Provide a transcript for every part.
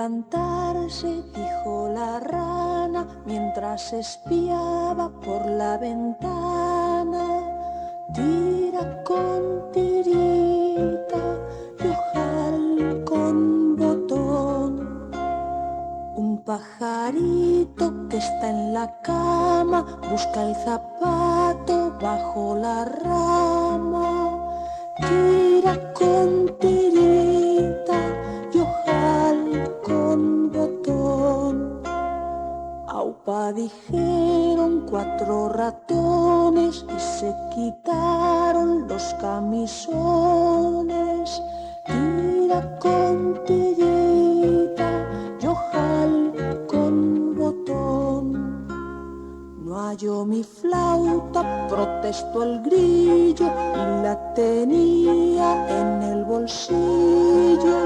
levantarse, dijo la rana, mientras espiaba por la ventana. Tira con tirita y ojal con botón. Un pajarito que está en la cama busca el zapato bajo la rama. Tira con tirita y ojal con botón. Aupa, dijeron 4 ratones y se quitaron los camisones. Tira con tirita y ojal con botón. No hallo mi flauta, protestó el grillo, y la tenía en el bolsillo.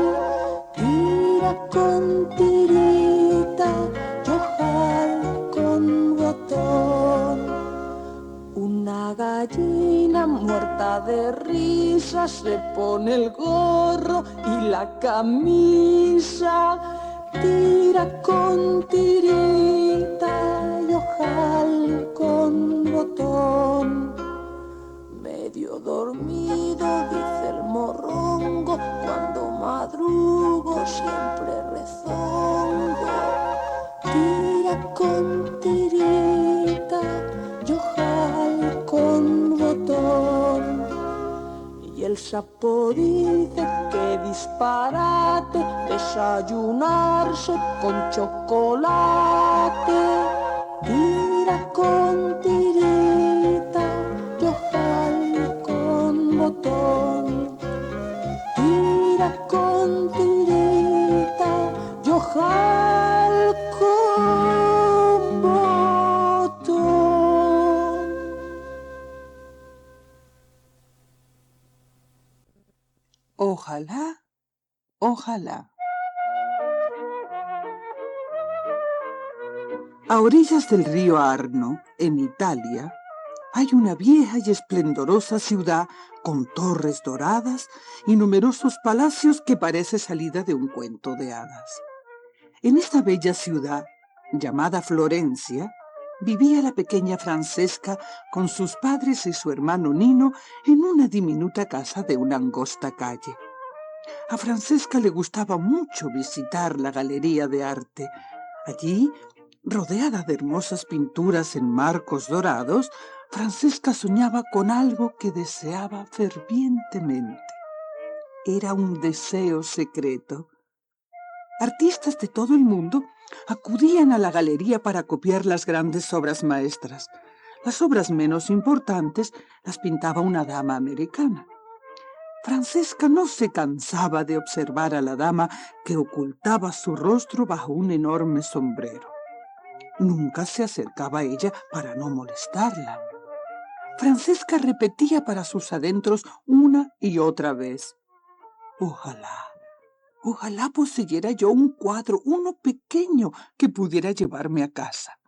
Tira con tirita y ojal con botón. Una gallina muerta de risa se pone el gorro y la camisa. Tira con tirita y ojal con botón. Medio dormido, dice el morrongo, cuando madrugo siempre rezongo. Tira con tirita y ojal con botón. Y el sapo dice que disparate desayunarse con chocolate. Tira con tirita y ojal con botón. Tira con tirita y ojal con botón. Ojalá, ojalá. A orillas del río Arno, en Italia, hay una vieja y esplendorosa ciudad con torres doradas y numerosos palacios que parece salida de un cuento de hadas. En esta bella ciudad, llamada Florencia, vivía la pequeña Francesca con sus padres y su hermano Nino en una diminuta casa de una angosta calle. A Francesca le gustaba mucho visitar la galería de arte. Allí, rodeada de hermosas pinturas en marcos dorados, Francesca soñaba con algo que deseaba fervientemente. Era un deseo secreto. Artistas de todo el mundo acudían a la galería para copiar las grandes obras maestras. Las obras menos importantes las pintaba una dama americana. Francesca no se cansaba de observar a la dama que ocultaba su rostro bajo un enorme sombrero. Nunca se acercaba a ella para no molestarla. Francesca repetía para sus adentros una y otra vez: ojalá poseyera yo un cuadro, uno pequeño, que pudiera llevarme a casa.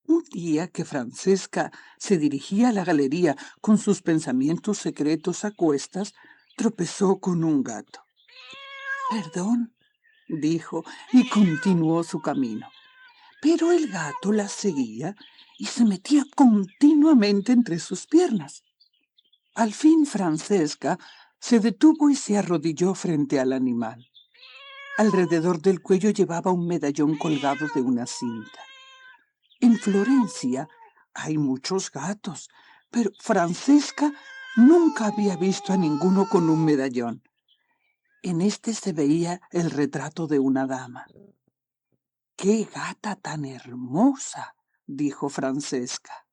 Un día que Francesca se dirigía a la galería con sus pensamientos secretos a cuestas, tropezó con un gato. «Perdón», dijo, y continuó su camino. Pero el gato la seguía y se metía continuamente entre sus piernas. Al fin Francesca se detuvo y se arrodilló frente al animal. Alrededor del cuello llevaba un medallón colgado de una cinta. En Florencia hay muchos gatos, pero Francesca nunca había visto a ninguno con un medallón. En este se veía el retrato de una dama. «¡Qué gata tan hermosa!», dijo Francesca.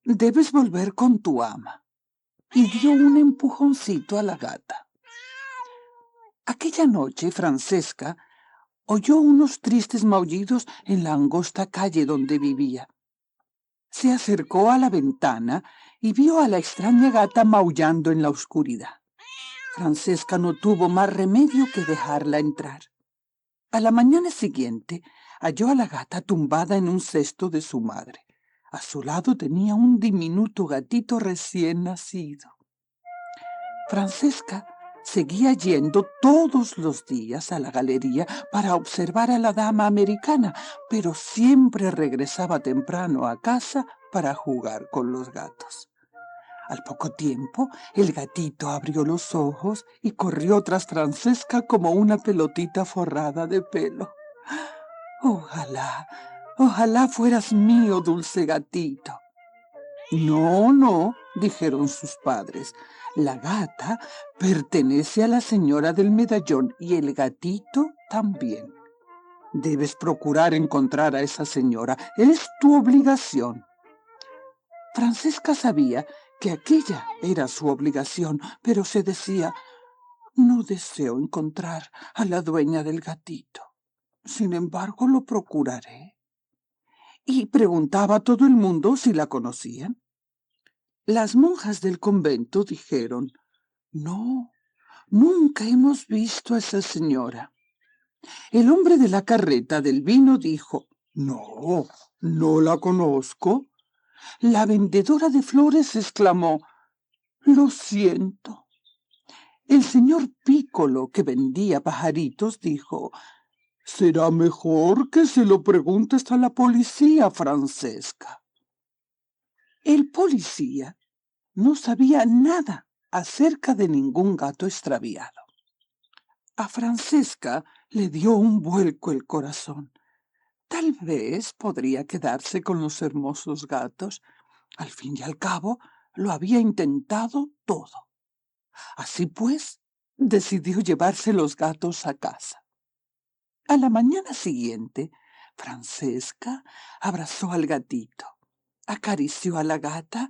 «Debes volver con tu ama». Y dio un empujoncito a la gata. Aquella noche Francesca oyó unos tristes maullidos en la angosta calle donde vivía. Se acercó a la ventana y vio a la extraña gata maullando en la oscuridad. Francesca no tuvo más remedio que dejarla entrar. A la mañana siguiente halló a la gata tumbada en un cesto de su madre. A su lado tenía un diminuto gatito recién nacido. Francesca Seguía yendo todos los días a la galería para observar a la dama americana, pero siempre regresaba temprano a casa para jugar con los gatos. Al poco tiempo, el gatito abrió los ojos y corrió tras Francesca como una pelotita forrada de pelo. Ojalá, ojalá fueras mío, dulce gatito. No, no, dijeron sus padres. La gata pertenece a la señora del medallón y el gatito también. Debes procurar encontrar a esa señora. Es tu obligación. Francesca sabía que aquella era su obligación, pero se decía, no deseo encontrar a la dueña del gatito. Sin embargo, lo procuraré. Y preguntaba a todo el mundo si la conocían. Las monjas del convento dijeron, no, nunca hemos visto a esa señora. El hombre de la carreta del vino dijo, no, no la conozco. La vendedora de flores exclamó, lo siento. El señor Piccolo, que vendía pajaritos, dijo, será mejor que se lo preguntes a la policía, Francesca. El policía no sabía nada acerca de ningún gato extraviado. A Francesca le dio un vuelco el corazón. Tal vez podría quedarse con los hermosos gatos. Al fin y al cabo, lo había intentado todo. Así pues, decidió llevarse los gatos a casa. A la mañana siguiente, Francesca abrazó al gatito, acarició a la gata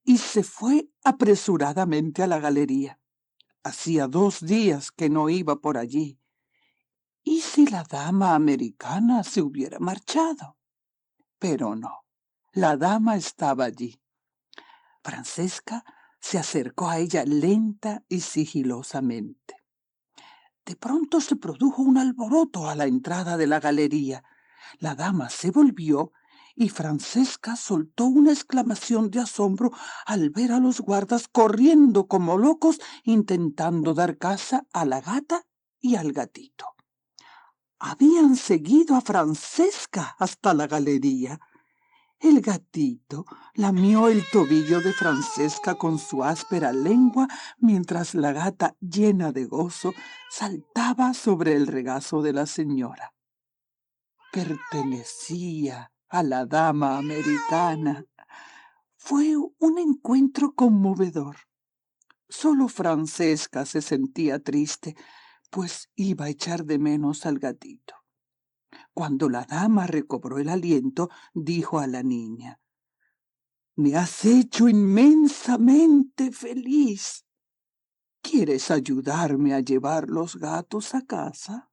y se fue apresuradamente a la galería. Hacía 2 días que no iba por allí. ¿Y si la dama americana se hubiera marchado? Pero no, la dama estaba allí. Francesca se acercó a ella lenta y sigilosamente. De pronto se produjo un alboroto a la entrada de la galería. La dama se volvió y Francesca soltó una exclamación de asombro al ver a los guardas corriendo como locos intentando dar caza a la gata y al gatito. Habían seguido a Francesca hasta la galería. El gatito lamió el tobillo de Francesca con su áspera lengua mientras la gata, llena de gozo, saltaba sobre el regazo de la señora. Pertenecía a la dama americana. Fue un encuentro conmovedor. Solo Francesca se sentía triste, pues iba a echar de menos al gatito. Cuando la dama recobró el aliento, dijo a la niña, me has hecho inmensamente feliz. ¿Quieres ayudarme a llevar los gatos a casa?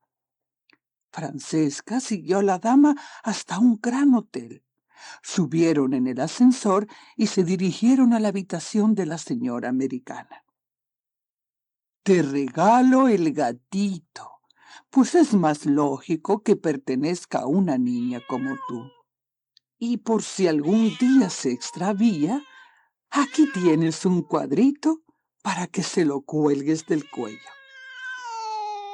Francesca siguió a la dama hasta un gran hotel. Subieron en el ascensor y se dirigieron a la habitación de la señora americana. Te regalo el gatito, pues es más lógico que pertenezca a una niña como tú. Y por si algún día se extravía, aquí tienes un cuadrito para que se lo cuelgues del cuello.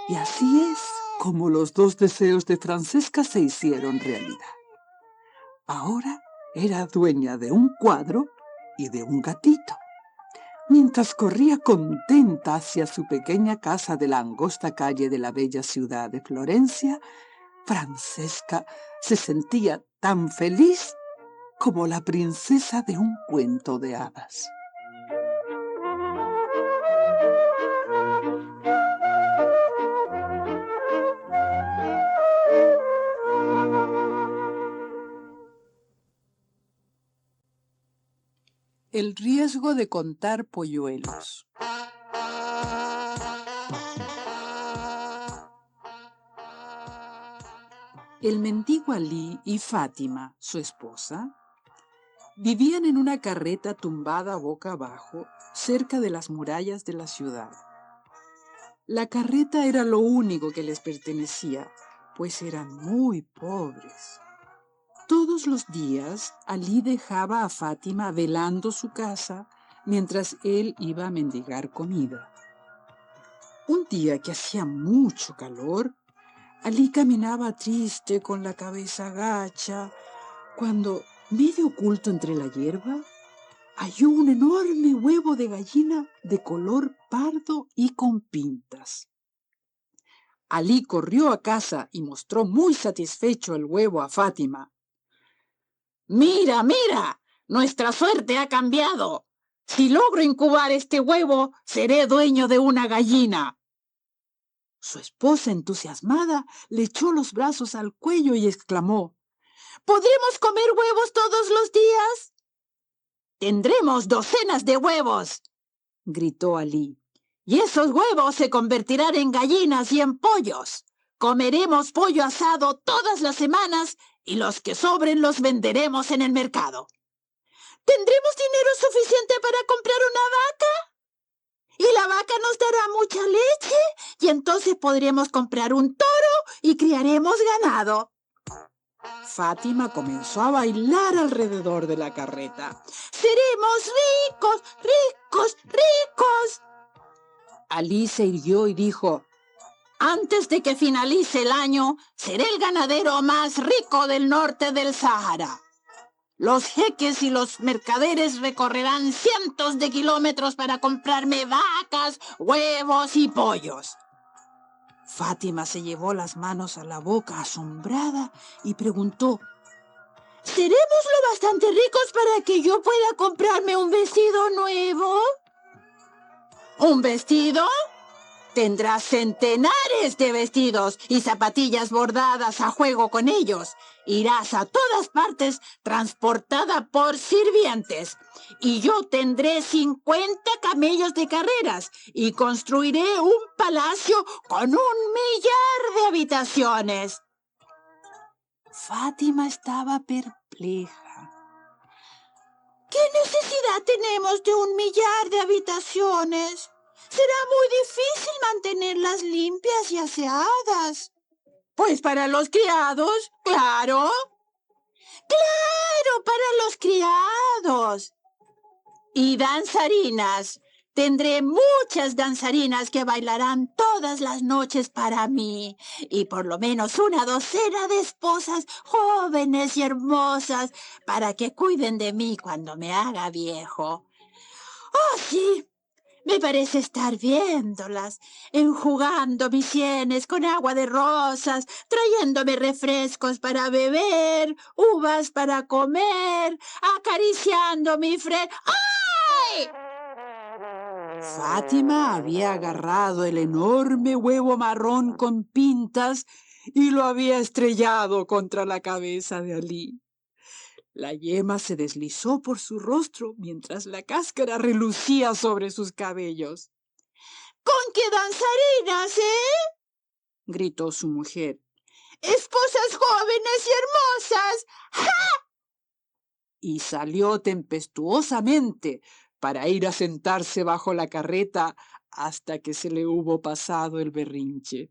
Y así es como los 2 deseos de Francesca se hicieron realidad. Ahora era dueña de un cuadro y de un gatito. Mientras corría contenta hacia su pequeña casa de la angosta calle de la bella ciudad de Florencia, Francesca se sentía tan feliz como la princesa de un cuento de hadas. El riesgo de contar polluelos. El mendigo Alí y Fátima, su esposa, vivían en una carreta tumbada boca abajo cerca de las murallas de la ciudad. La carreta era lo único que les pertenecía, pues eran muy pobres. Todos los días, Alí dejaba a Fátima velando su casa mientras él iba a mendigar comida. día que hacía mucho calor, Alí caminaba triste con la cabeza gacha, cuando, medio oculto entre la hierba, halló un enorme huevo de gallina de color pardo y con pintas. Alí corrió a casa y mostró muy satisfecho el huevo a Fátima. «Mira, mira, nuestra suerte ha cambiado. Si logro incubar este huevo, seré dueño de una gallina». Su esposa, entusiasmada, le echó los brazos al cuello y exclamó: «¿Podremos comer huevos todos los días?». «Tendremos docenas de huevos», gritó Alí, «y esos huevos se convertirán en gallinas y en pollos. Comeremos pollo asado todas las semanas y los que sobren los venderemos en el mercado». «¿Tendremos dinero suficiente para comprar una vaca? Y la vaca nos dará mucha leche, y entonces podremos comprar un toro y criaremos ganado». Fátima comenzó a bailar alrededor de la carreta. «¡Seremos ricos, ricos, ricos!». Alí se irguió y dijo: «Antes de que finalice el año, seré el ganadero más rico del norte del Sahara. Los jeques y los mercaderes recorrerán cientos de kilómetros para comprarme vacas, huevos y pollos». Fátima se llevó las manos a la boca asombrada y preguntó: «¿Seremos lo bastante ricos para que yo pueda comprarme un vestido nuevo?». «¿Un vestido? Tendrás centenares de vestidos y zapatillas bordadas a juego con ellos. Irás a todas partes transportada por sirvientes. Y yo tendré 50 camellos de carreras y construiré un palacio con 1.000.000 de habitaciones». Fátima estaba perpleja. «¿Qué necesidad tenemos de 1.000.000 de habitaciones? Será muy difícil mantenerlas limpias y aseadas». «Pues para los criados, claro». «Claro, para los criados». «Y danzarinas. Tendré muchas danzarinas que bailarán todas las noches para mí, y por lo menos una docena de esposas jóvenes y hermosas para que cuiden de mí cuando me haga viejo. Oh, sí, me parece estar viéndolas, enjugando mis sienes con agua de rosas, trayéndome refrescos para beber, uvas para comer, acariciando mi frente. ¡Ay!». Fátima había agarrado el enorme huevo marrón con pintas y lo había estrellado contra la cabeza de Alí. La yema se deslizó por su rostro mientras la cáscara relucía sobre sus cabellos. «¿Con qué danzarinas, gritó su mujer. «¡Esposas jóvenes y hermosas! ¡Ja!». Y salió tempestuosamente para ir a sentarse bajo la carreta hasta que se le hubo pasado el berrinche.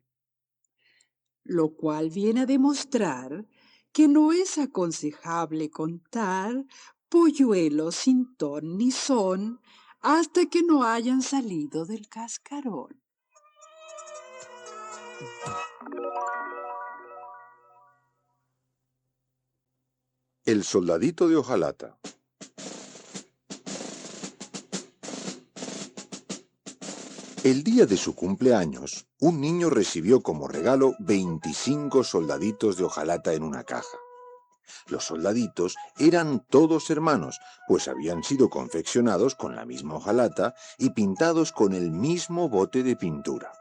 Lo cual viene a demostrar que no es aconsejable contar polluelos sin ton ni son hasta que no hayan salido del cascarón. El soldadito de hojalata. El día de su cumpleaños, un niño recibió como regalo 25 soldaditos de hojalata en una caja. Los soldaditos eran todos hermanos, pues habían sido confeccionados con la misma hojalata y pintados con el mismo bote de pintura.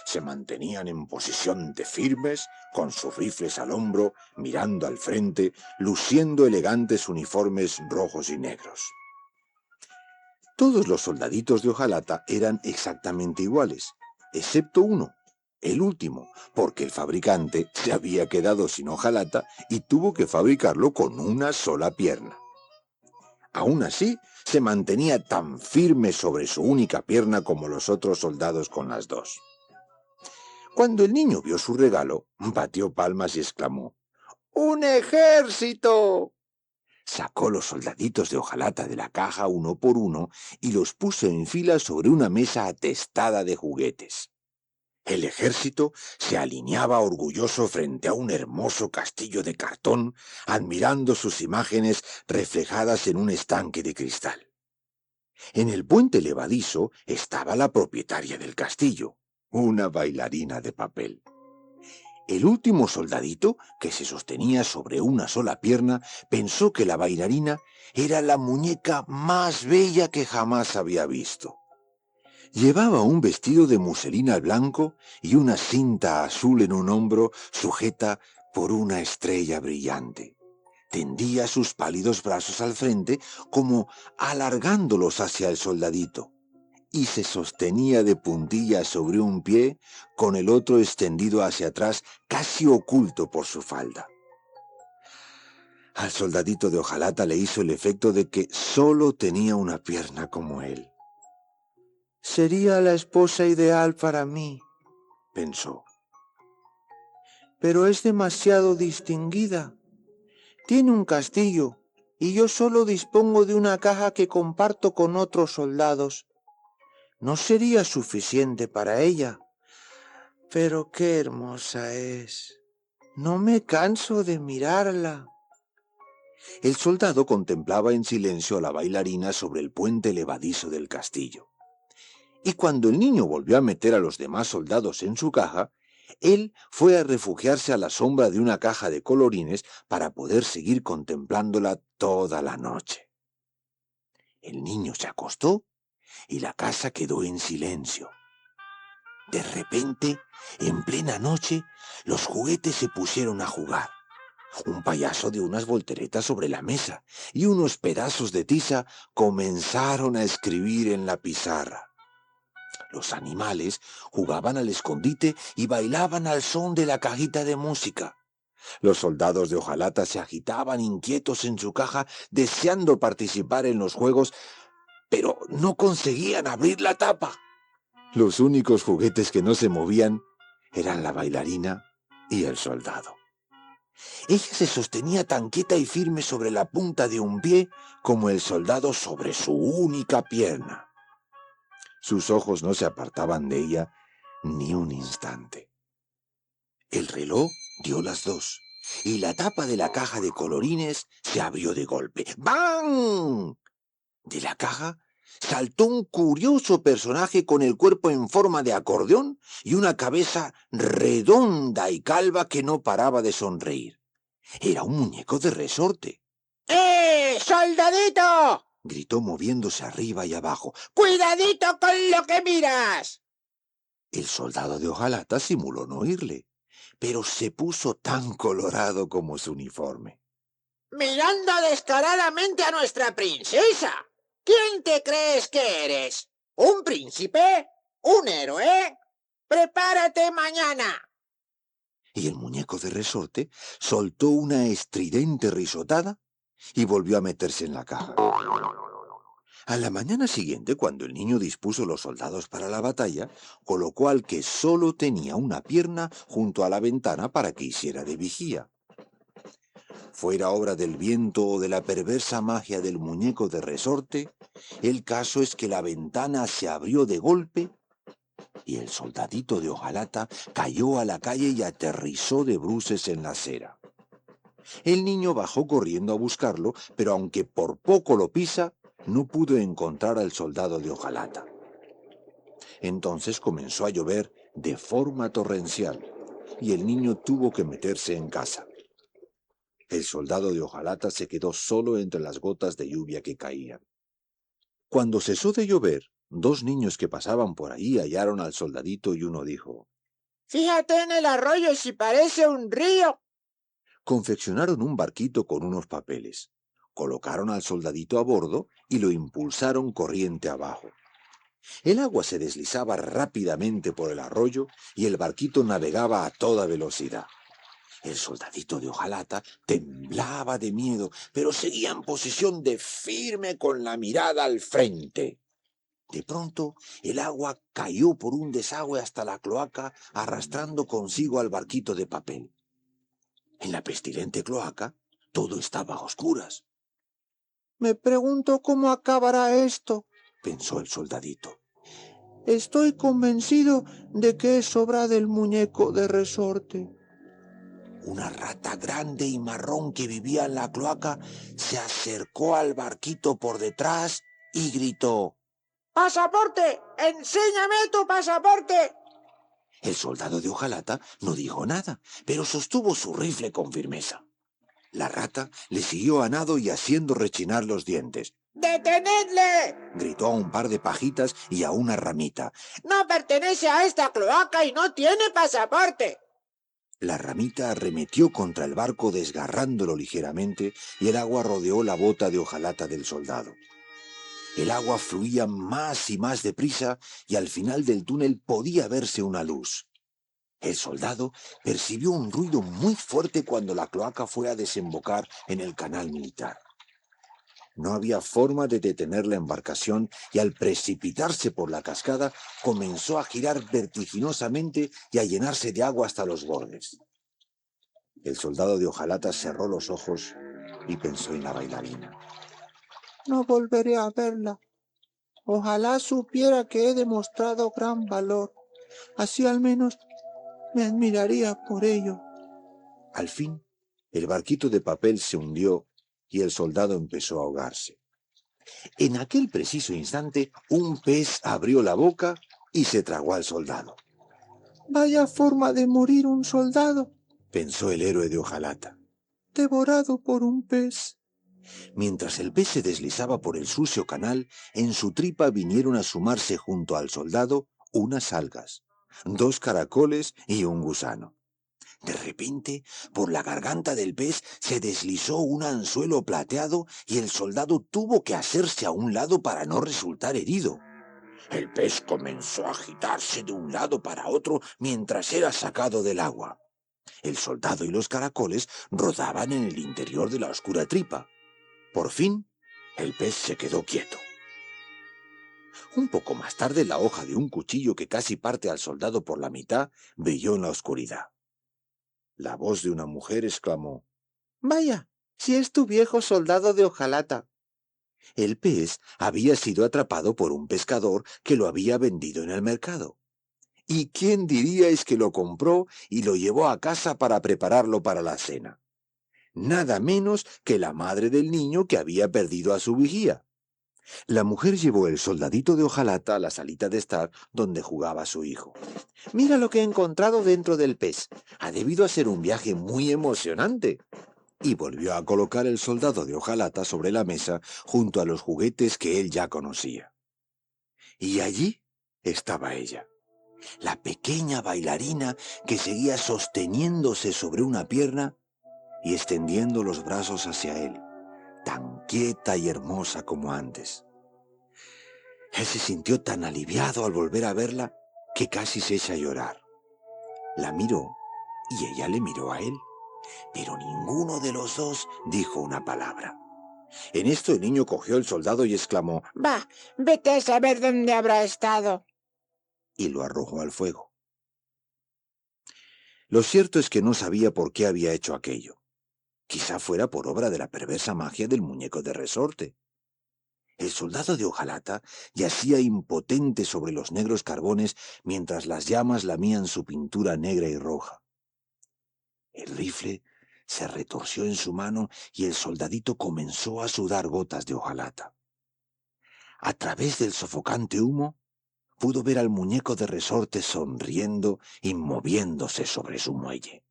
Se mantenían en posición de firmes, con sus rifles al hombro, mirando al frente, luciendo elegantes uniformes rojos y negros. Todos los soldaditos de hojalata eran exactamente iguales, excepto uno, el último, porque el fabricante se había quedado sin hojalata y tuvo que fabricarlo con una sola pierna. Aún así, se mantenía tan firme sobre su única pierna como los otros soldados con las dos. Cuando el niño vio su regalo, batió palmas y exclamó: ¡Un ejército! Sacó los soldaditos de hojalata de la caja uno por uno y los puso en fila sobre una mesa atestada de juguetes. El ejército se alineaba orgulloso frente a un hermoso castillo de cartón, admirando sus imágenes reflejadas en un estanque de cristal. En el puente levadizo estaba la propietaria del castillo, una bailarina de papel. El último soldadito, que se sostenía sobre una sola pierna, pensó que la bailarina era la muñeca más bella que jamás había visto. Llevaba un vestido de muselina blanco y una cinta azul en un hombro sujeta por una estrella brillante. Tendía sus pálidos brazos al frente como alargándolos hacia el soldadito y se sostenía de puntillas sobre un pie con el otro extendido hacia atrás casi oculto por su falda. Al soldadito de hojalata le hizo el efecto de que solo tenía una pierna como él. Sería la esposa ideal para mí, pensó. Pero es demasiado distinguida. Tiene un castillo y yo solo dispongo de una caja que comparto con otros soldados. No sería suficiente para ella. Pero qué hermosa es. No me canso de mirarla. El soldado contemplaba en silencio a la bailarina sobre el puente levadizo del castillo. Y cuando el niño volvió a meter a los demás soldados en su caja, él fue a refugiarse a la sombra de una caja de colorines para poder seguir contemplándola toda la noche. El niño se acostó y la casa quedó en silencio. De repente, en plena noche, los juguetes se pusieron a jugar. Un payaso dio unas volteretas sobre la mesa y unos pedazos de tiza comenzaron a escribir en la pizarra. Los animales jugaban al escondite y bailaban al son de la cajita de música. Los soldados de hojalata se agitaban inquietos en su caja, deseando participar en los juegos, pero no conseguían abrir la tapa. Los únicos juguetes que no se movían eran la bailarina y el soldado. Ella se sostenía tan quieta y firme sobre la punta de un pie como el soldado sobre su única pierna. Sus ojos no se apartaban de ella ni un instante. El reloj dio las 2 y la tapa de la caja de colorines se abrió de golpe. ¡Bang! De la caja saltó un curioso personaje con el cuerpo en forma de acordeón y una cabeza redonda y calva que no paraba de sonreír. Era un muñeco de resorte. ¡Soldadito!, gritó moviéndose arriba y abajo. ¡Cuidadito con lo que miras! El soldado de hojalata simuló no oírle, pero se puso tan colorado como su uniforme. Mirando descaradamente a nuestra princesa. ¿Quién te crees que eres? ¿Un príncipe? ¿Un héroe? ¡Prepárate mañana! Y el muñeco de resorte soltó una estridente risotada y volvió a meterse en la caja. A la mañana siguiente, cuando el niño dispuso los soldados para la batalla, colocó al que solo tenía una pierna junto a la ventana para que hiciera de vigía. Fuera obra del viento o de la perversa magia del muñeco de resorte, el caso es que la ventana se abrió de golpe y el soldadito de hojalata cayó a la calle y aterrizó de bruces en la acera. El niño bajó corriendo a buscarlo, pero aunque por poco lo pisa, no pudo encontrar al soldado de hojalata. Entonces comenzó a llover de forma torrencial y el niño tuvo que meterse en casa. El soldado de hojalata se quedó solo entre las gotas de lluvia que caían. Cuando cesó de llover, 2 niños que pasaban por ahí hallaron al soldadito y uno dijo: Fíjate en el arroyo si parece un río. Confeccionaron un barquito con unos papeles, colocaron al soldadito a bordo y lo impulsaron corriente abajo. El agua se deslizaba rápidamente por el arroyo y el barquito navegaba a toda velocidad. El soldadito de hojalata temblaba de miedo, pero seguía en posición de firme con la mirada al frente. De pronto, el agua cayó por un desagüe hasta la cloaca, arrastrando consigo al barquito de papel. En la pestilente cloaca, todo estaba a oscuras. Me pregunto cómo acabará esto, pensó el soldadito. Estoy convencido de que es obra del muñeco de resorte. Una rata grande y marrón que vivía en la cloaca se acercó al barquito por detrás y gritó: ¡Pasaporte! ¡Enséñame tu pasaporte! El soldado de hojalata no dijo nada, pero sostuvo su rifle con firmeza. La rata le siguió a nado y haciendo rechinar los dientes. ¡Detenedle! Gritó a un par de pajitas y a una ramita. No pertenece a esta cloaca y no tiene pasaporte. La ramita arremetió contra el barco desgarrándolo ligeramente y el agua rodeó la bota de hojalata del soldado. El agua fluía más y más deprisa y al final del túnel podía verse una luz. El soldado percibió un ruido muy fuerte cuando la cloaca fue a desembocar en el canal militar. No había forma de detener la embarcación y al precipitarse por la cascada comenzó a girar vertiginosamente y a llenarse de agua hasta los bordes. El soldado de hojalata cerró los ojos y pensó en la bailarina. No volveré a verla. Ojalá supiera que he demostrado gran valor. Así al menos me admiraría por ello. Al fin, el barquito de papel se hundió y el soldado empezó a ahogarse. En aquel preciso instante, un pez abrió la boca y se tragó al soldado. Vaya forma de morir un soldado, pensó el héroe de hojalata. Devorado por un pez. Mientras el pez se deslizaba por el sucio canal, en su tripa vinieron a sumarse junto al soldado unas algas, 2 caracoles y un gusano. De repente, por la garganta del pez se deslizó un anzuelo plateado y el soldado tuvo que hacerse a un lado para no resultar herido. El pez comenzó a agitarse de un lado para otro mientras era sacado del agua. El soldado y los caracoles rodaban en el interior de la oscura tripa. Por fin, el pez se quedó quieto. Un poco más tarde, la hoja de un cuchillo que casi parte al soldado por la mitad brilló en la oscuridad. La voz de una mujer exclamó: «Vaya, si es tu viejo soldado de hojalata». El pez había sido atrapado por un pescador que lo había vendido en el mercado. ¿Y quién diría es que lo compró y lo llevó a casa para prepararlo para la cena? Nada menos que la madre del niño que había perdido a su vigía. La mujer llevó el soldadito de hojalata a la salita de estar donde jugaba su hijo. «Mira lo que he encontrado dentro del pez. Ha debido a ser un viaje muy emocionante». Y volvió a colocar el soldado de hojalata sobre la mesa junto a los juguetes que él ya conocía. Y allí estaba ella, la pequeña bailarina que seguía sosteniéndose sobre una pierna y extendiendo los brazos hacia él, tan quieta y hermosa como antes. Él se sintió tan aliviado al volver a verla que casi se echa a llorar. La miró y ella le miró a él, pero ninguno de los dos dijo una palabra. En esto el niño cogió el soldado y exclamó: «Va, vete a saber dónde habrá estado». y lo arrojó al fuego. Lo cierto es que no sabía por qué había hecho aquello. Quizá fuera por obra de la perversa magia del muñeco de resorte. El soldado de hojalata yacía impotente sobre los negros carbones mientras las llamas lamían su pintura negra y roja. El rifle se retorció en su mano y el soldadito comenzó a sudar gotas de hojalata. A través del sofocante humo, pudo ver al muñeco de resorte sonriendo y moviéndose sobre su muelle.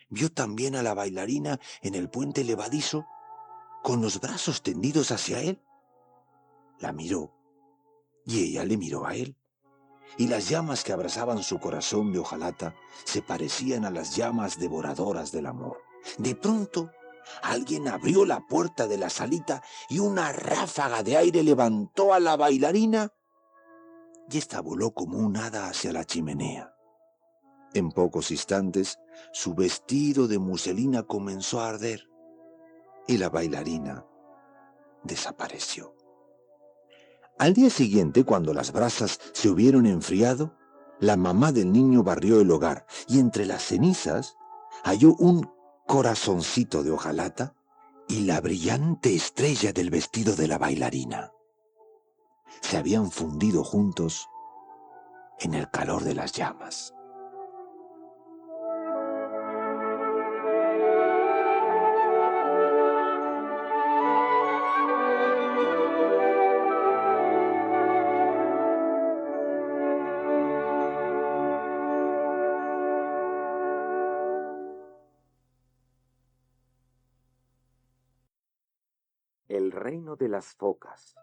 Vio también a la bailarina en el puente levadizo, con los brazos tendidos hacia él. La miró, y ella le miró a él, y las llamas que abrazaban su corazón de hojalata se parecían a las llamas devoradoras del amor. De pronto, alguien abrió la puerta de la salita y una ráfaga de aire levantó a la bailarina y ésta voló como un hada hacia la chimenea. En pocos instantes, su vestido de muselina comenzó a arder y la bailarina desapareció. Al día siguiente, cuando las brasas se hubieron enfriado, la mamá del niño barrió el hogar y entre las cenizas halló un corazoncito de hojalata y la brillante estrella del vestido de la bailarina. Se habían fundido juntos en el calor de las llamas. El reino de las focas.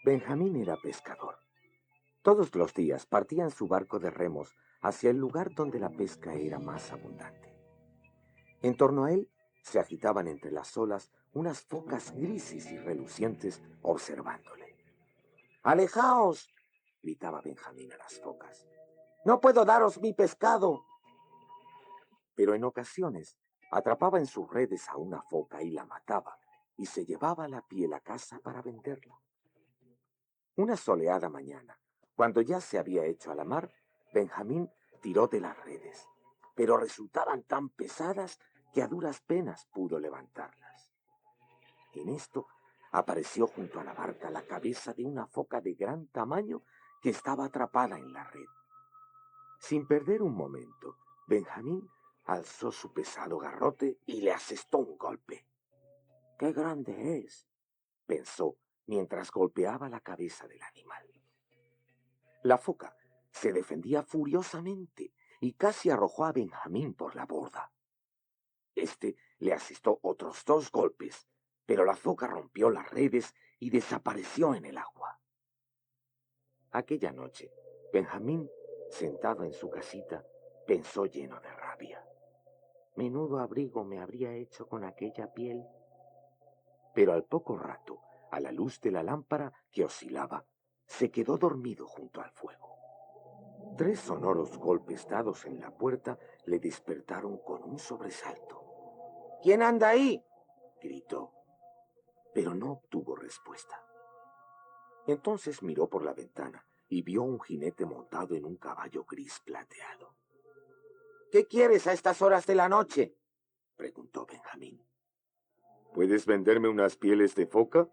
Benjamín era pescador. Todos los días partía en su barco de remos hacia el lugar donde la pesca era más abundante. En torno a él se agitaban entre las olas unas focas grises y relucientes observándole. ¡Alejaos!, gritaba Benjamín a las focas. ¡No puedo daros mi pescado! Pero en ocasiones atrapaba en sus redes a una foca y la mataba, y se llevaba la piel a casa para venderla. Una soleada mañana, cuando ya se había hecho a la mar, Benjamín tiró de las redes, pero resultaban tan pesadas que a duras penas pudo levantarlas. En esto apareció junto a la barca la cabeza de una foca de gran tamaño que estaba atrapada en la red. Sin perder un momento, Benjamín alzó su pesado garrote y le asestó un golpe. ¡Qué grande es!, pensó mientras golpeaba la cabeza del animal. La foca se defendía furiosamente y casi arrojó a Benjamín por la borda. Este le asestó otros 2 golpes, pero la foca rompió las redes y desapareció en el agua. Aquella noche, Benjamín, sentado en su casita, pensó lleno de rabia. Menudo abrigo me habría hecho con aquella piel. Pero al poco rato, a la luz de la lámpara que oscilaba, se quedó dormido junto al fuego. 3 sonoros golpes dados en la puerta le despertaron con un sobresalto. ¿Quién anda ahí?, gritó, pero no obtuvo respuesta. Entonces miró por la ventana y vio un jinete montado en un caballo gris plateado. ¿Qué quieres a estas horas de la noche?, preguntó Benjamín. ¿Puedes venderme unas pieles de foca?,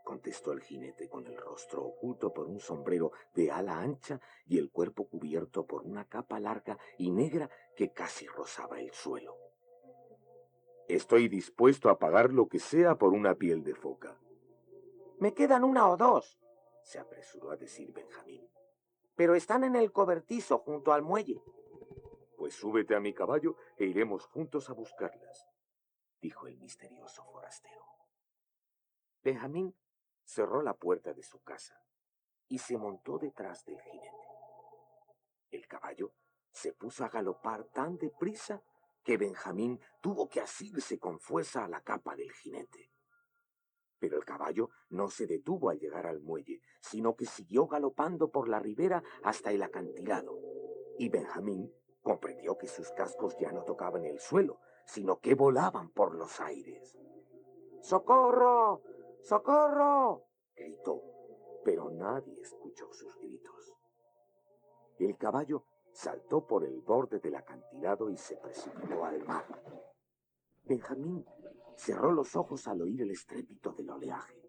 contestó el jinete con el rostro oculto por un sombrero de ala ancha y el cuerpo cubierto por una capa larga y negra que casi rozaba el suelo. Estoy dispuesto a pagar lo que sea por una piel de foca. Me quedan 1 o 2, se apresuró a decir Benjamín, pero están en el cobertizo junto al muelle. Pues súbete a mi caballo e iremos juntos a buscarlas, dijo el misterioso forastero. Benjamín cerró la puerta de su casa y se montó detrás del jinete. El caballo se puso a galopar tan deprisa que Benjamín tuvo que asirse con fuerza a la capa del jinete. Pero el caballo no se detuvo al llegar al muelle, sino que siguió galopando por la ribera hasta el acantilado. Y Benjamín comprendió que sus cascos ya no tocaban el suelo, sino que volaban por los aires. ¡Socorro! ¡Socorro!, gritó, pero nadie escuchó sus gritos. El caballo saltó por el borde del acantilado y se precipitó al mar. Benjamín cerró los ojos al oír el estrépito del oleaje.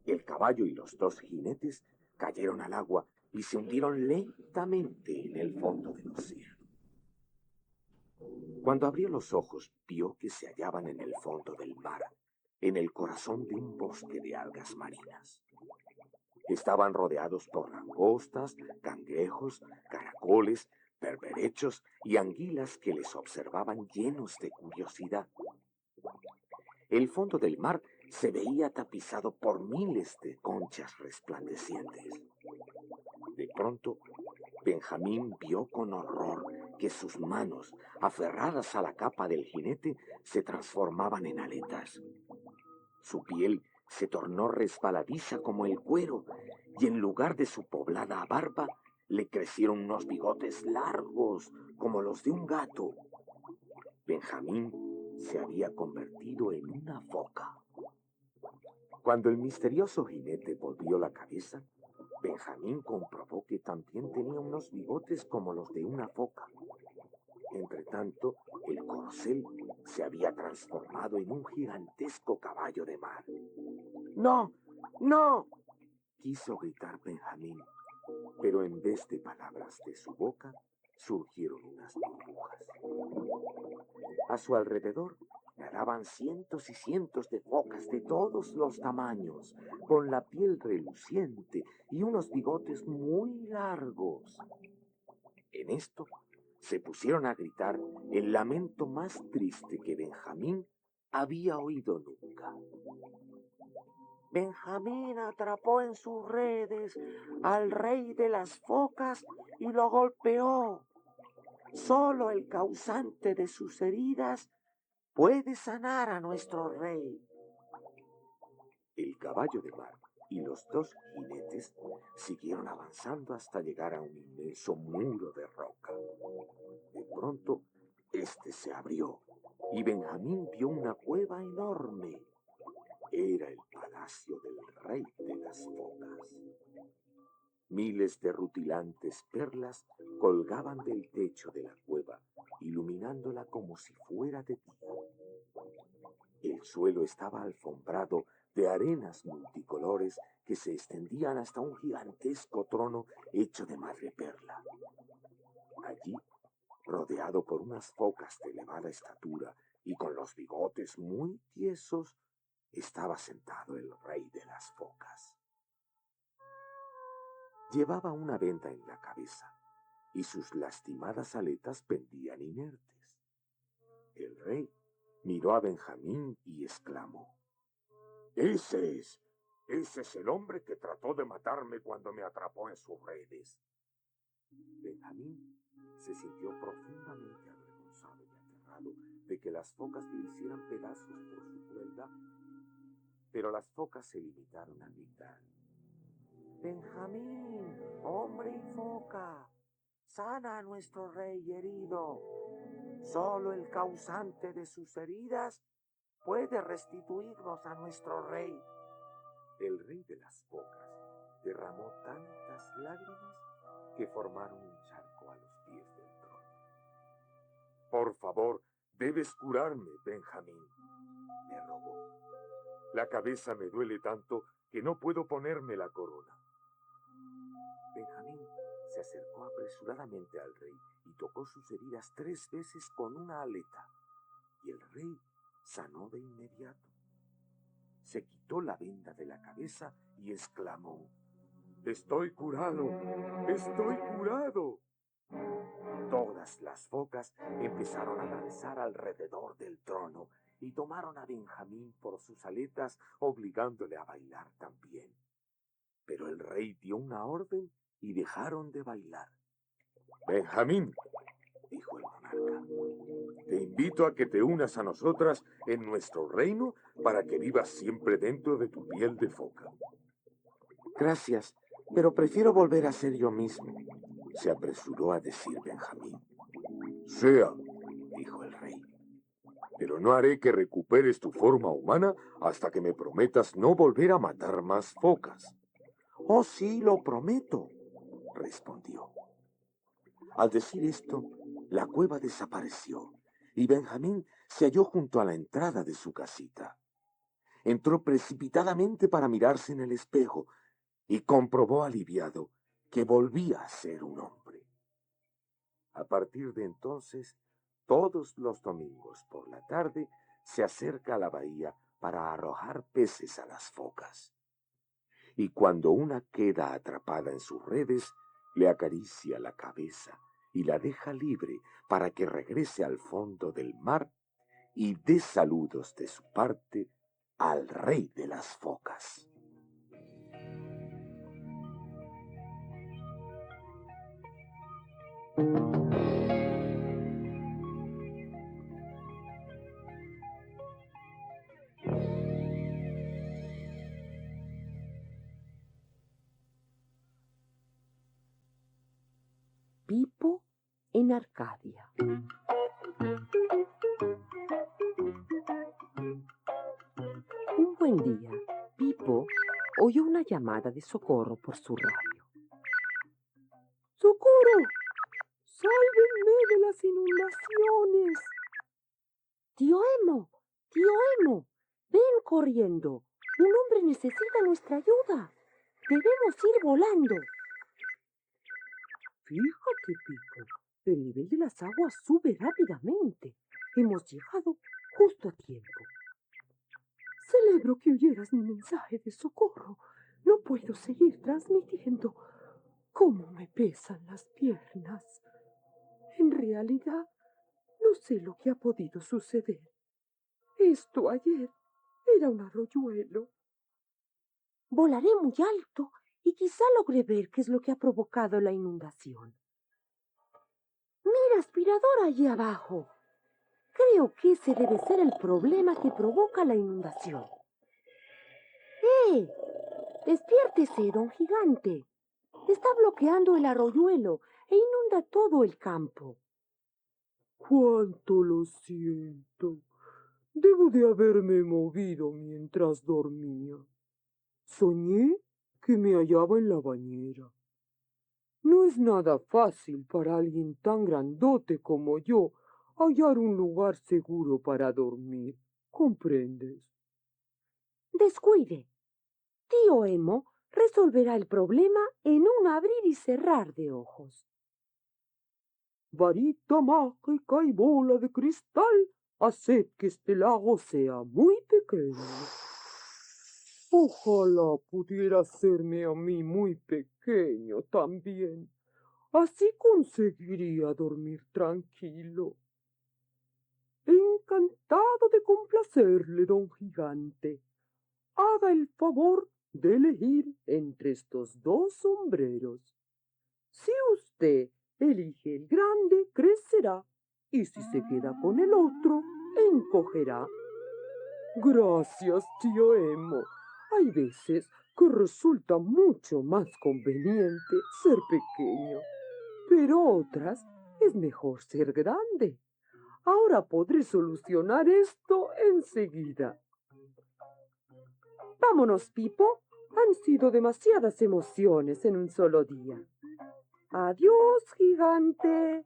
El caballo y los 2 jinetes cayeron al agua y se hundieron lentamente en el fondo del océano. Cuando abrió los ojos, vio que se hallaban en el fondo del mar, en el corazón de un bosque de algas marinas. Estaban rodeados por langostas, cangrejos, caracoles, berberechos y anguilas que les observaban llenos de curiosidad. El fondo del mar se veía tapizado por miles de conchas resplandecientes. De pronto, Benjamín vio con horror que sus manos, aferradas a la capa del jinete, se transformaban en aletas. Su piel se tornó resbaladiza como el cuero, y en lugar de su poblada barba, le crecieron unos bigotes largos como los de un gato. Benjamín se había convertido en una foca. Cuando el misterioso jinete volvió la cabeza, Benjamín comprobó que también tenía unos bigotes como los de una foca. Entretanto, el corcel se había transformado en un gigantesco caballo de mar. ¡No! ¡No! Quiso gritar Benjamín, pero en vez de palabras de su boca, surgieron unas burbujas. A su alrededor nadaban cientos y cientos de focas de todos los tamaños, con la piel reluciente y unos bigotes muy largos. En esto se pusieron a gritar el lamento más triste que Benjamín había oído nunca. Benjamín atrapó en sus redes al rey de las focas y lo golpeó. Solo el causante de sus heridas puede sanar a nuestro rey. El caballo de mar y los dos jinetes siguieron avanzando hasta llegar a un inmenso muro de roca. De pronto, este se abrió y Benjamín vio una cueva enorme. Era el palacio del rey de las focas. Miles de rutilantes perlas colgaban del techo de la cueva, iluminándola como si fuera de día. El suelo estaba alfombrado de arenas multicolores que se extendían hasta un gigantesco trono hecho de madreperla. Allí, rodeado por unas focas de elevada estatura y con los bigotes muy tiesos, estaba sentado el rey de las focas. Llevaba una venda en la cabeza y sus lastimadas aletas pendían inertes. El rey miró a Benjamín y exclamó: Ese es el hombre que trató de matarme cuando me atrapó en sus redes. Benjamín se sintió profundamente avergonzado y aterrado de que las focas le hicieran pedazos por su crueldad. Pero las focas se limitaron a gritar: Benjamín, hombre y foca, sana a nuestro rey herido. Solo el causante de sus heridas puede restituirnos a nuestro rey. El rey de las focas derramó tantas lágrimas que formaron un charco a los pies del trono. Por favor, debes curarme, Benjamín, le rogó. La cabeza me duele tanto que no puedo ponerme la corona. Benjamín se acercó apresuradamente al rey y tocó sus heridas 3 veces con una aleta, y el rey sanó de inmediato. Se quitó la venda de la cabeza y exclamó: ¡Estoy curado! ¡Estoy curado! Todas las focas empezaron a danzar alrededor del trono y tomaron a Benjamín por sus aletas, obligándole a bailar también. Pero el rey dio una orden y dejaron de bailar. Benjamín, dijo el monarca, te invito a que te unas a nosotras en nuestro reino para que vivas siempre dentro de tu piel de foca. Gracias, pero prefiero volver a ser yo mismo, se apresuró a decir Benjamín. Sea, dijo el rey, pero no haré que recuperes tu forma humana hasta que me prometas no volver a matar más focas. Oh, sí, lo prometo, respondió. Al decir esto, la cueva desapareció y Benjamín se halló junto a la entrada de su casita. Entró precipitadamente para mirarse en el espejo y comprobó aliviado que volvía a ser un hombre. A partir de entonces, todos los domingos por la tarde se acerca a la bahía para arrojar peces a las focas. Y cuando una queda atrapada en sus redes, le acaricia la cabeza y la deja libre para que regrese al fondo del mar y dé saludos de su parte al rey de las focas. Pipo en Arcadia. Un buen día, Pipo oyó una llamada de socorro por su radio. ¡Socorro! ¡Sálvenme de las inundaciones! Tío Emo, ven corriendo. Un hombre necesita nuestra ayuda. Debemos ir volando. Fíjate, Pipo, el nivel de las aguas sube rápidamente. Hemos llegado justo a tiempo. Celebro que oyeras mi mensaje de socorro. No puedo seguir transmitiendo. ¿Cómo me pesan las piernas? En realidad, no sé lo que ha podido suceder. Esto ayer era un arroyuelo. Volaré muy alto y quizá logre ver qué es lo que ha provocado la inundación. Mira, aspirador allí abajo. Creo que ese debe ser el problema que provoca la inundación. ¡Eh! Despiértese, don Gigante. Está bloqueando el arroyuelo e inunda todo el campo. ¡Cuánto lo siento! Debo de haberme movido mientras dormía. Soñé que me hallaba en la bañera. No es nada fácil para alguien tan grandote como yo hallar un lugar seguro para dormir. ¿Comprendes? Descuide. Tío Emo resolverá el problema en un abrir y cerrar de ojos. Varita mágica y bola de cristal, haced que este lago sea muy pequeño. Ojalá pudiera hacerme a mí muy pequeño también. Así conseguiría dormir tranquilo. Encantado de complacerle, don Gigante. Haga el favor de elegir entre estos dos sombreros. Si usted elige el grande, crecerá, y si se queda con el otro, encogerá. Gracias, tío Emo. Hay veces que resulta mucho más conveniente ser pequeño, pero otras es mejor ser grande. Ahora podré solucionar esto enseguida. Vámonos, Pipo. Han sido demasiadas emociones en un solo día. Adiós, Gigante.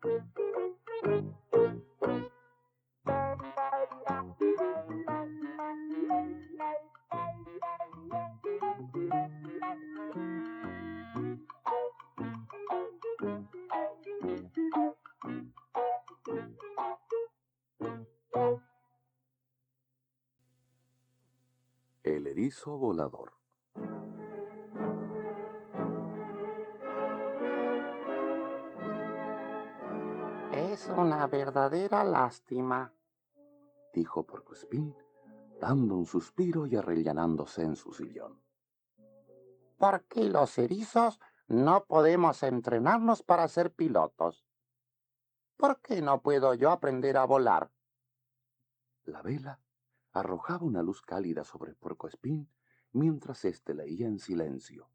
El erizo volador. Es una verdadera lástima, Dijo Porcoespín, dando un suspiro y arrellanándose en su sillón. ¿por qué los erizos no podemos entrenarnos para ser pilotos? ¿Por qué no puedo yo aprender a volar? La vela arrojaba una luz cálida sobre Porcoespín mientras éste leía en silencio,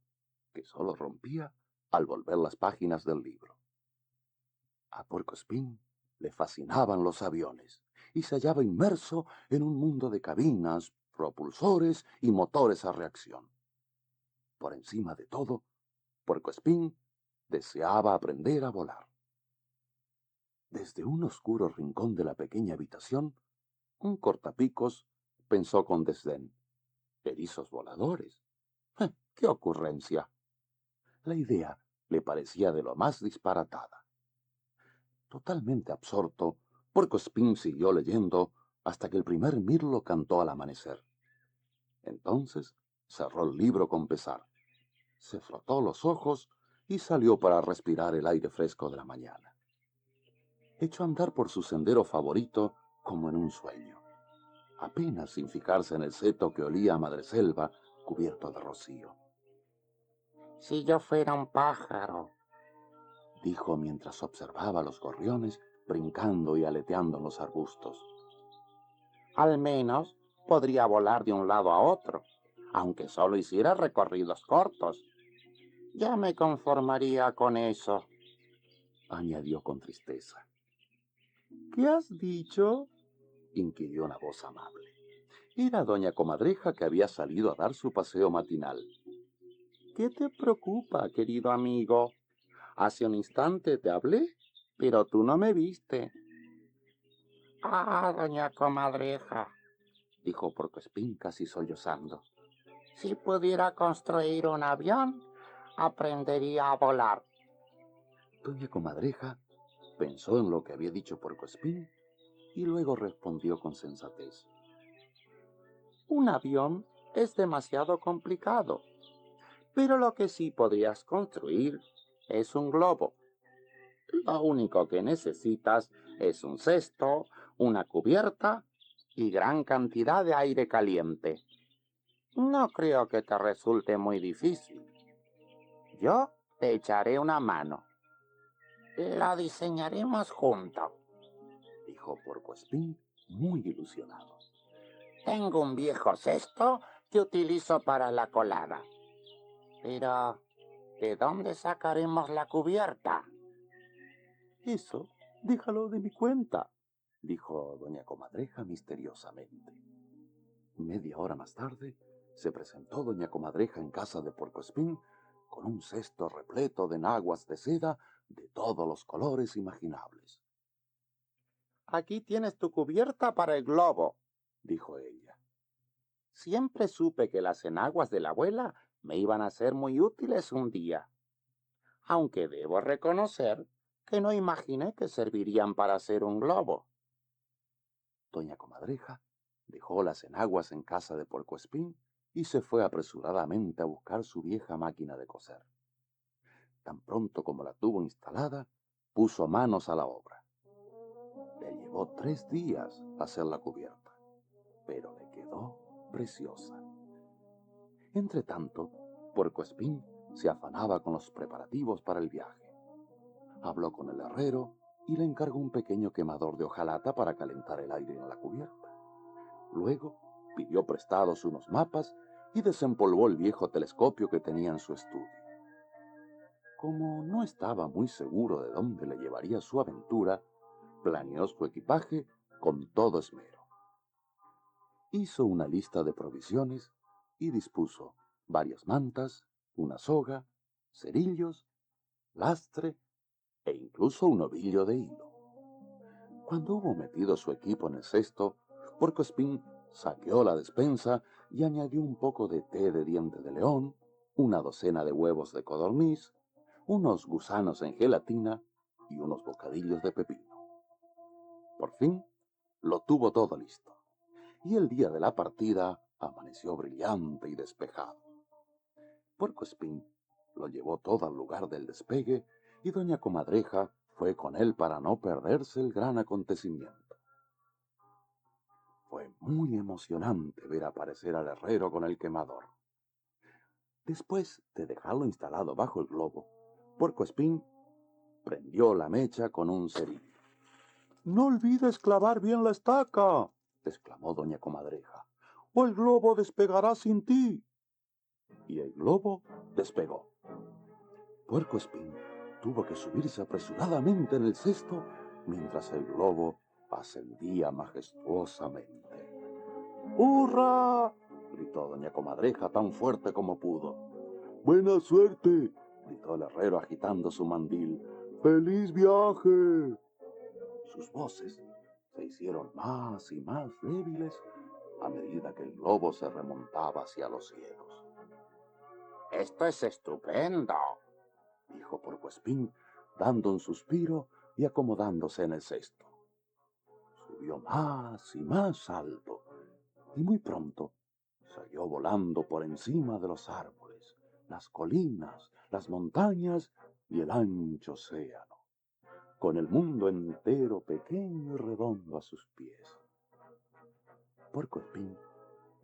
que sólo rompía al volver las páginas del libro. A Porcoespín le fascinaban los aviones y se hallaba inmerso en un mundo de cabinas, propulsores y motores a reacción. Por encima de todo, Porcoespín deseaba aprender a volar. Desde un oscuro rincón de la pequeña habitación, un cortapicos pensó con desdén: erizos voladores. ¡Qué ocurrencia! La idea le parecía de lo más disparatada. Totalmente absorto, Porcoespín siguió leyendo hasta que el primer mirlo cantó al amanecer. Entonces cerró el libro con pesar, se frotó los ojos y salió para respirar el aire fresco de la mañana. Echó a andar por su sendero favorito como en un sueño, apenas sin fijarse en el seto que olía a madreselva cubierto de rocío. Si yo fuera un pájaro, Dijo mientras observaba a los gorriones brincando y aleteando en los arbustos. al menos podría volar de un lado a otro, aunque solo hiciera recorridos cortos. Ya me conformaría con eso, Añadió con tristeza. ¿qué has dicho? Inquirió una voz amable. Era doña Comadreja, que había salido a dar su paseo matinal. ¿Qué te preocupa, querido amigo? Hace un instante te hablé, pero tú no me viste. Ah, doña Comadreja, Dijo Porcoespín casi sollozando. Si pudiera construir un avión, aprendería a volar. Doña Comadreja pensó en lo que había dicho Puercoespín y luego respondió con sensatez. Un avión es demasiado complicado, pero lo que sí podrías construir es un globo. Lo único que necesitas es un cesto, una cubierta y gran cantidad de aire caliente. No creo que te resulte muy difícil. Yo te echaré una mano. La diseñaremos juntos, dijo Puercoespín muy ilusionado. Tengo un viejo cesto que utilizo para la colada. Pero, ¿de dónde sacaremos la cubierta? Eso, déjalo de mi cuenta, dijo doña Comadreja misteriosamente. Media hora más tarde, se presentó doña Comadreja en casa de Puercoespín con un cesto repleto de enaguas de seda de todos los colores imaginables. Aquí tienes tu cubierta para el globo, dijo ella. Siempre supe que las enaguas de la abuela me iban a ser muy útiles un día, aunque debo reconocer que no imaginé que servirían para hacer un globo. Doña Comadreja dejó las enaguas en casa de Puercoespín y se fue apresuradamente a buscar su vieja máquina de coser. Tan pronto como la tuvo instalada, puso manos a la obra. Le llevó 3 días hacer la cubierta, pero le quedó preciosa. Entretanto, Puercoespín se afanaba con los preparativos para el viaje. Habló con el herrero y le encargó un pequeño quemador de hojalata para calentar el aire en la cubierta. Luego pidió prestados unos mapas y desempolvó el viejo telescopio que tenía en su estudio. Como no estaba muy seguro de dónde le llevaría su aventura, planeó su equipaje con todo esmero. Hizo una lista de provisiones y dispuso varias mantas, una soga, cerillos, lastre e incluso un ovillo de hilo. Cuando hubo metido su equipo en el cesto, Puercoespín saqueó la despensa y añadió un poco de té de diente de león, una docena de huevos de codorniz, unos gusanos en gelatina y unos bocadillos de pepino. Por fin, lo tuvo todo listo, y el día de la partida amaneció brillante y despejado. Puercoespín lo llevó todo al lugar del despegue y doña Comadreja fue con él para no perderse el gran acontecimiento. Fue muy emocionante ver aparecer al herrero con el quemador. Después de dejarlo instalado bajo el globo, Puercoespín prendió la mecha con un cerillo. «¡No olvides clavar bien la estaca!», exclamó doña Comadreja, «o el globo despegará sin ti». Y el globo despegó. Puercoespín tuvo que subirse apresuradamente en el cesto mientras el globo ascendía majestuosamente. «¡Hurra!», gritó doña Comadreja tan fuerte como pudo. «¡Buena suerte!», gritó el herrero agitando su mandil. «¡Feliz viaje!». Sus voces se hicieron más y más débiles a medida que el globo se remontaba hacia los cielos. «Esto es estupendo», dijo Puercoespín, dando un suspiro y acomodándose en el cesto. Subió más y más alto, y muy pronto salió volando por encima de los árboles, las colinas, las montañas y el ancho océano, con el mundo entero pequeño y redondo a sus pies. Puercoespín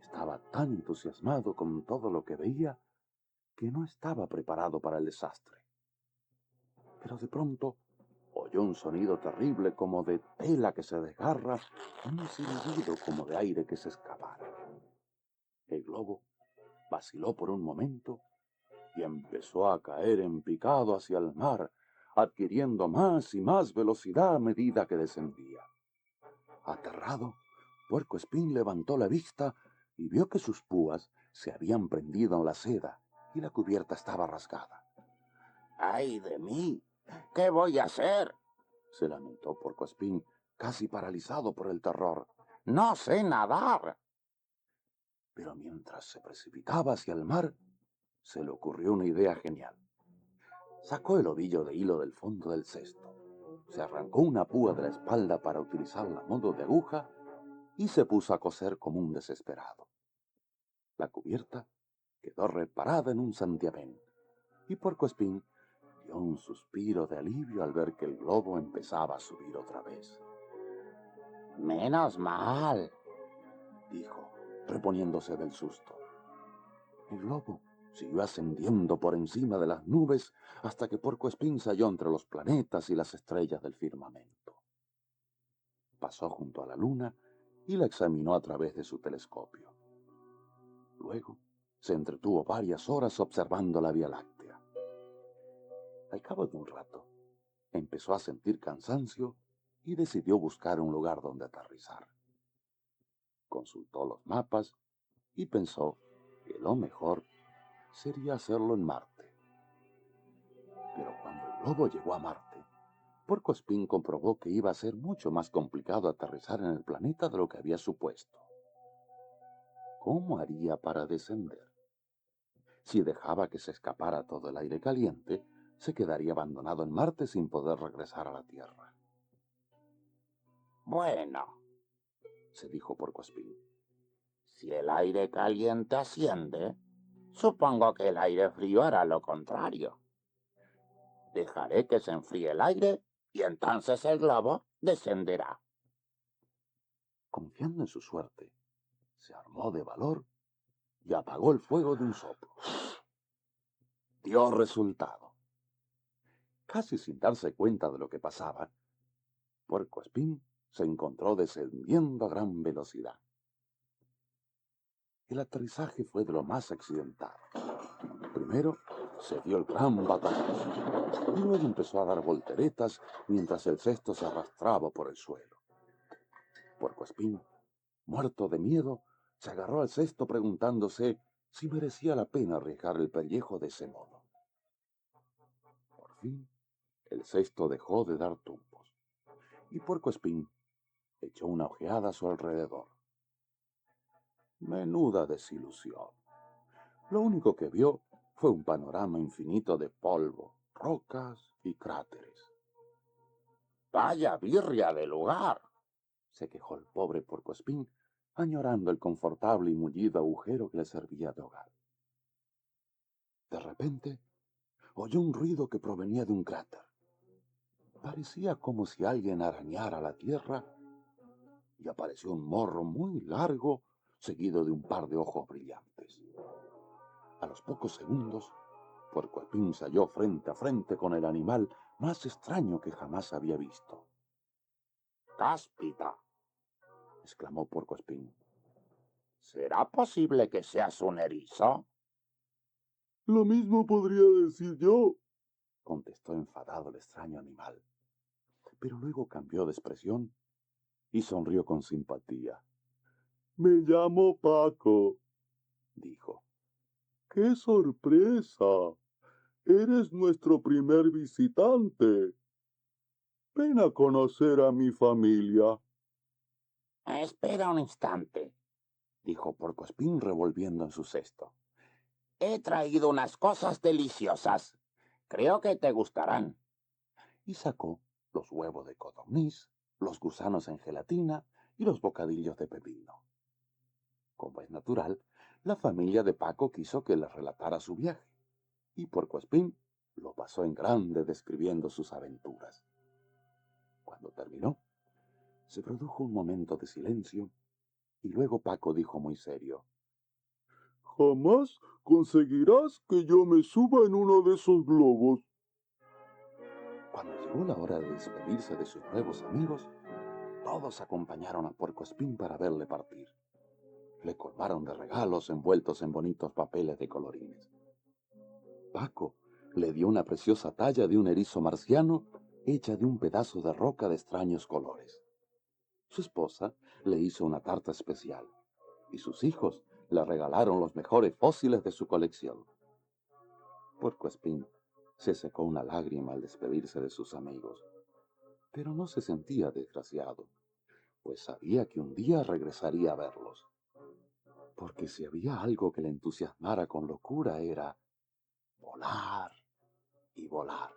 estaba tan entusiasmado con todo lo que veía que no estaba preparado para el desastre. Pero de pronto oyó un sonido terrible como de tela que se desgarra, un silbido como de aire que se escapara. El globo vaciló por un momento y empezó a caer en picado hacia el mar, adquiriendo más y más velocidad a medida que descendía. Aterrado, Puercoespín levantó la vista y vio que sus púas se habían prendido en la seda y la cubierta estaba rasgada. «¡Ay de mí! ¿Qué voy a hacer?», se lamentó Puercoespín, casi paralizado por el terror. «No sé nadar». Pero mientras se precipitaba hacia el mar, se le ocurrió una idea genial. Sacó el ovillo de hilo del fondo del cesto, se arrancó una púa de la espalda para utilizarla a modo de aguja y se puso a coser como un desesperado. La cubierta quedó reparada en un santiamén y Puerco Espín dio un suspiro de alivio al ver que el globo empezaba a subir otra vez. Menos mal, Dijo, reponiéndose del susto. El globo siguió ascendiendo por encima de las nubes hasta que Puerco Espín se halló entre los planetas y las estrellas del firmamento. Pasó junto a la luna y la examinó a través de su telescopio. Luego se entretuvo varias horas observando la Vía Láctea. Al cabo de un rato, empezó a sentir cansancio y decidió buscar un lugar donde aterrizar. Consultó los mapas y pensó que lo mejor sería hacerlo en Marte. Pero cuando el globo llegó a Marte, Puerco Espín comprobó que iba a ser mucho más complicado aterrizar en el planeta de lo que había supuesto. ¿Cómo haría para descender? Si dejaba que se escapara todo el aire caliente, se quedaría abandonado en Marte sin poder regresar a la Tierra. bueno, Se dijo Puerco Espín. si el aire caliente asciende, supongo que el aire frío hará lo contrario. Dejaré que se enfríe el aire y entonces el globo descenderá. Confiando en su suerte, se armó de valor y apagó el fuego de un soplo. Dio resultado. Casi sin darse cuenta de lo que pasaba, Puerco Espín se encontró descendiendo a gran velocidad. El aterrizaje fue de lo más accidentado. Primero se dio el gran batacazo y luego empezó a dar volteretas mientras el cesto se arrastraba por el suelo. Puerco Espín, muerto de miedo, se agarró al cesto preguntándose si merecía la pena arriesgar el pellejo de ese modo. Por fin, el cesto dejó de dar tumbos y Puerco Espín echó una ojeada a su alrededor. Menuda desilusión. Lo único que vio fue un panorama infinito de polvo, rocas y cráteres. Vaya birria de lugar. Se quejó el pobre Puerco Espín, añorando el confortable y mullido agujero que le servía de hogar. De repente, oyó un ruido que provenía de un cráter. Parecía como si alguien arañara la tierra y apareció un morro muy largo seguido de un par de ojos brillantes. A los pocos segundos, Puerco Espín se halló frente a frente con el animal más extraño que jamás había visto. Cáspita, Exclamó Puerco Espín. ¿será posible que seas un erizo? Lo mismo podría decir yo, contestó enfadado el extraño animal. Pero luego cambió de expresión y sonrió con simpatía. Me llamo Paco, dijo. ¡Qué sorpresa! Eres nuestro primer visitante. Ven a conocer a mi familia, Espera un instante, dijo Puerco Espín revolviendo en su cesto. he traído unas cosas deliciosas. Creo que te gustarán. Y sacó los huevos de codorniz, los gusanos en gelatina y los bocadillos de pepino. Como es natural, la familia de Paco quiso que les relatara su viaje, y Puerco Espín lo pasó en grande describiendo sus aventuras. Cuando terminó, se produjo un momento de silencio, y luego Paco dijo muy serio: Jamás conseguirás que yo me suba en uno de esos globos. Cuando llegó la hora de despedirse de sus nuevos amigos, todos acompañaron a Puerco Espín para verle partir. Le colmaron de regalos envueltos en bonitos papeles de colorines. Paco le dio una preciosa talla de un erizo marciano hecha de un pedazo de roca de extraños colores. Su esposa le hizo una tarta especial y sus hijos le regalaron los mejores fósiles de su colección. Puerco Espín se secó una lágrima al despedirse de sus amigos, pero no se sentía desgraciado, pues sabía que un día regresaría a verlos. porque si había algo que le entusiasmara con locura era volar y volar.